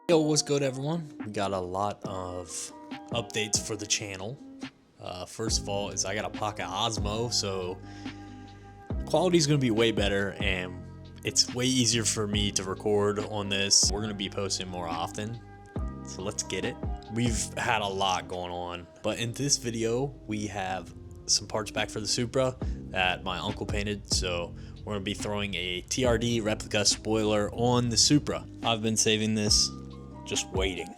Yo, what's good, everyone? We got a lot of updates for the channel. First of all, is I got a Pocket Osmo, so quality is going to be way better, and it's way easier for me to record on this. We're going to be posting more often, so let's get it. We've had a lot going on, but in this video, we have some parts back for the Supra that my uncle painted, so we're going to be throwing a TRD replica spoiler on the Supra. I've been saving this, just waiting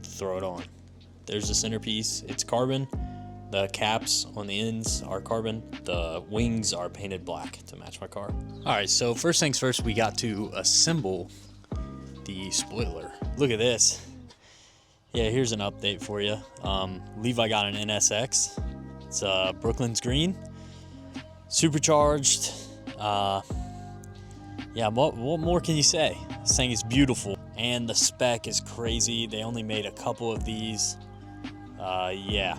to throw it on. There's the centerpiece, it's carbon. The caps on the ends are carbon. The wings are painted black to match my car. All right, so first things first, we got to assemble the spoiler. Look at this. Yeah, here's an update for you. Levi got an NSX. It's Brooklyn's green, supercharged. Yeah, what more can you say? This thing is beautiful, and the spec is crazy. They only made a couple of these. Yeah,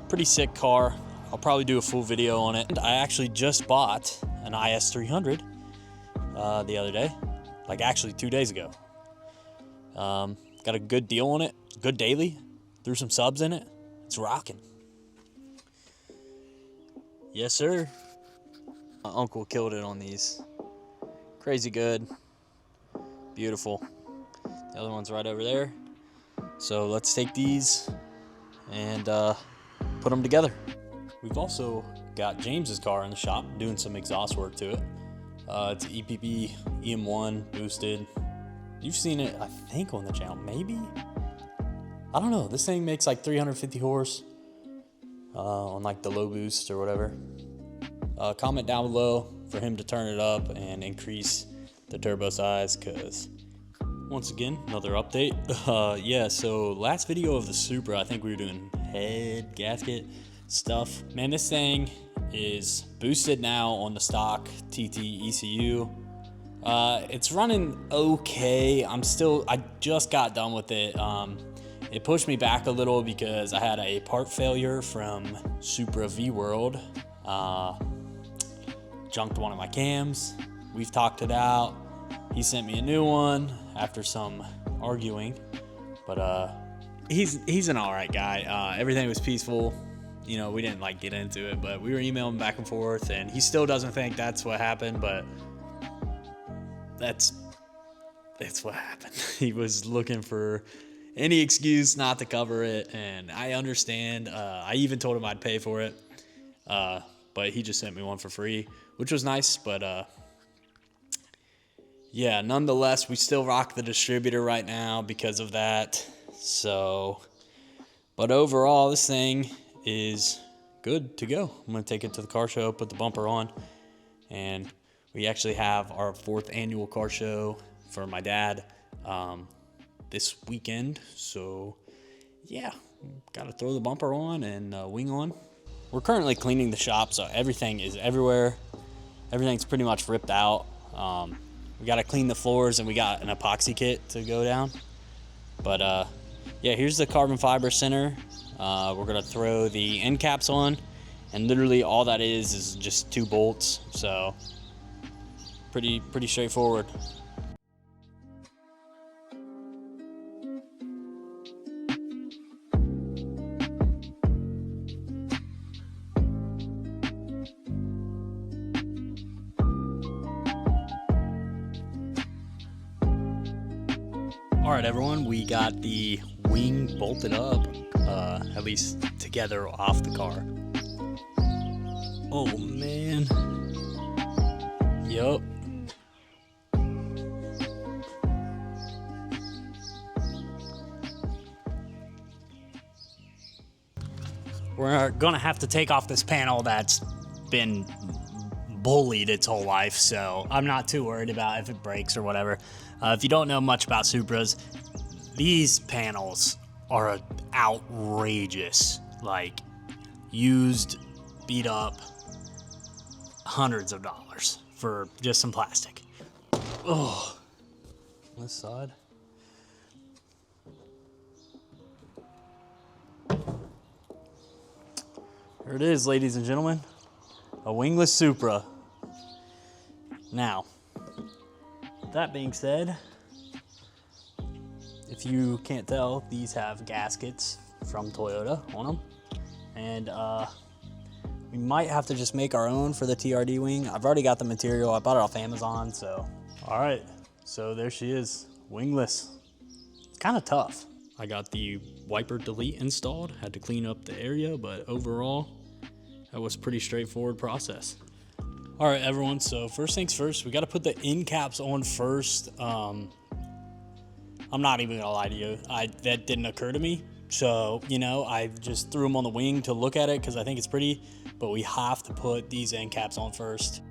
pretty sick car. I'll probably do a full video on it. And I actually just bought an IS300 the other day, like actually 2 days ago. Got a good deal on it, good daily. Threw some subs in it. It's rocking. Yes, sir. My uncle killed it on these. Crazy good. Beautiful. The other one's right over there. So let's take these and put them together. We've also got James's car in the shop doing some exhaust work to it. It's EPP EM1 boosted. You've seen it, I think, on the channel, maybe? I don't know. This thing makes like 350 horse on like the low boost or whatever. Comment down below for him to turn it up and increase the turbo size, because once again, another update. Yeah, so last video of the Supra, I think we were doing head gasket stuff. Man, this thing is boosted now on the stock TT ECU. It's running okay. I just got done with it. It pushed me back a little because I had a part failure from Supra V-World. Junked one of my cams. We've talked it out. He sent me a new one after some arguing, but he's an all right guy. Everything was peaceful. You know, we didn't like get into it, but we were emailing back and forth, and he still doesn't think that's what happened, but that's what happened. He was looking for any excuse not to cover it, and I understand. I even told him I'd pay for it, but he just sent me one for free, which was nice. But yeah, nonetheless, we still rock the distributor right now because of that. So, but overall, this thing is good to go. I'm gonna take it to the car show, put the bumper on, and we actually have our 4th annual car show for my dad this weekend. So yeah, gotta throw the bumper on and wing on. We're currently cleaning the shop, so everything is everywhere. Everything's pretty much ripped out. We gotta clean the floors, and we got an epoxy kit to go down. But yeah, here's the carbon fiber center. We're gonna throw the end caps on, and literally all that is just 2 bolts. So pretty straightforward. All right, everyone, we got the wing bolted up, at least together off the car. Oh man. Yup. We're gonna have to take off this panel that's been bullied its whole life, so I'm not too worried about if it breaks or whatever. If you don't know much about Supras, these panels are outrageous. Like, used, beat up, hundreds of dollars for just some plastic. Oh, this side. Here it is, ladies and gentlemen, a wingless Supra. Now, that being said, If you can't tell, these have gaskets from Toyota on them. And we might have to just make our own for the TRD wing. I've already got the material. I bought it off Amazon, so. All right, so there she is, wingless. It's kind of tough. I got the wiper delete installed. Had to clean up the area, but overall, that was a pretty straightforward process. All right, everyone, so first things first, we gotta put the end caps on first. I'm not even gonna lie to you, that didn't occur to me. So, you know, I just threw them on the wing to look at it because I think it's pretty, but we have to put these end caps on first.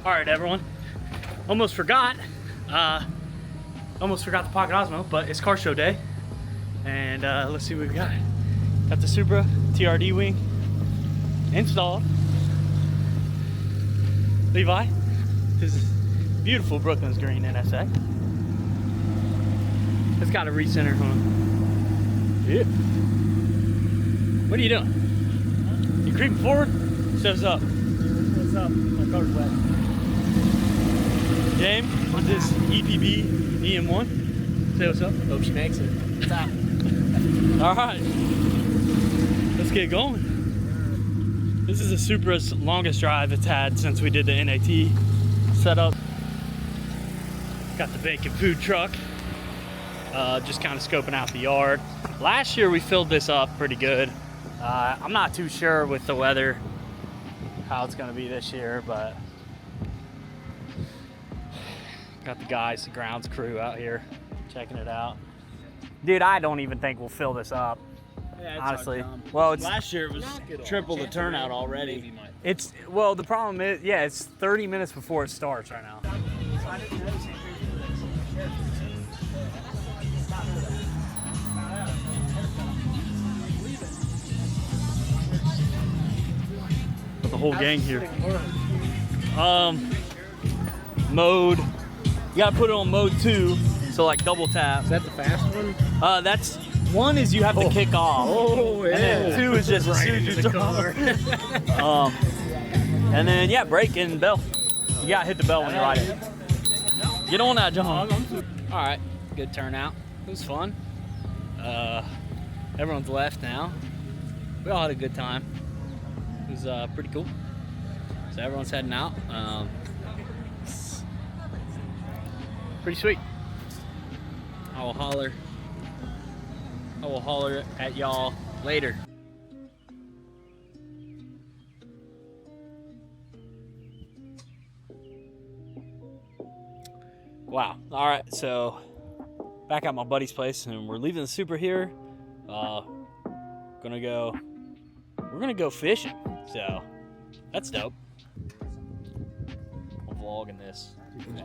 All right, everyone, almost forgot the Pocket Osmo, but it's car show day. And let's see what we got. Got the Supra TRD wing installed. Levi, this is beautiful Brooklyn's green NSA. It's got a recenter, huh? Yeah. What are you doing? You creeping forward? Steps up. What's up? My car's wet. James, with this EPB EM1. Say what's up. Hope she makes it. What's up? All right. Let's get going. This is the Supra's longest drive it's had since we did the NAT setup. Got the bacon food truck. Just kind of scoping out the yard. Last year we filled this up pretty good. I'm not too sure with the weather how it's gonna be this year, but got the guys, the grounds crew out here checking it out. Dude, I don't even think we'll fill this up. Yeah, honestly. Well, it's last year it was triple the turnout already. It's well, the problem is, yeah, it's 30 minutes before it starts right now. Got the whole gang here. Mode. You gotta put it on mode 2, so like double tap. Is that the fast one? That's one is you have to kick off. Oh yeah. And then 2 is just as soon as you turn. And then yeah, brake and bell. You gotta hit the bell when you ride it. Get on that, John. All right, good turnout. It was fun. Everyone's left now. We all had a good time. It was pretty cool. So everyone's heading out. Pretty sweet. I will holler at y'all later. Wow. All right, so back at my buddy's place, and we're leaving the Supra here. We're gonna go fishing. So that's dope. I'm vlogging this.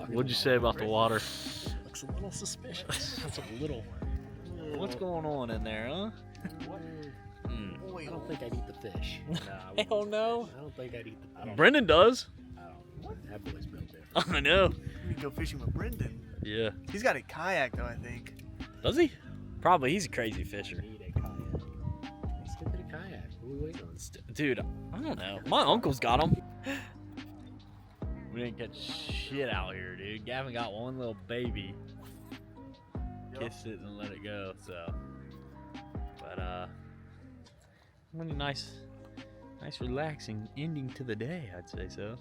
What'd you say about the water? Looks a little suspicious. That's a little. What's going on in there, huh? I don't think I'd eat the fish. Hell no. I don't think I'd eat the fish. Brendan does. That boy's built different. I know. We go fishing with Brendan. Yeah. He's got a kayak though, I think. Does he? Probably. He's a crazy fisher. Need a kayak. Let's get a kayak. What are we waiting on? Dude, I don't know. My uncle's got them. We didn't catch shit out here, dude. Gavin got one little baby. Kissed it and let it go, so. But, really nice relaxing ending to the day, I'd say so.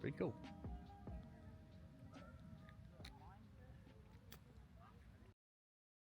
Pretty cool.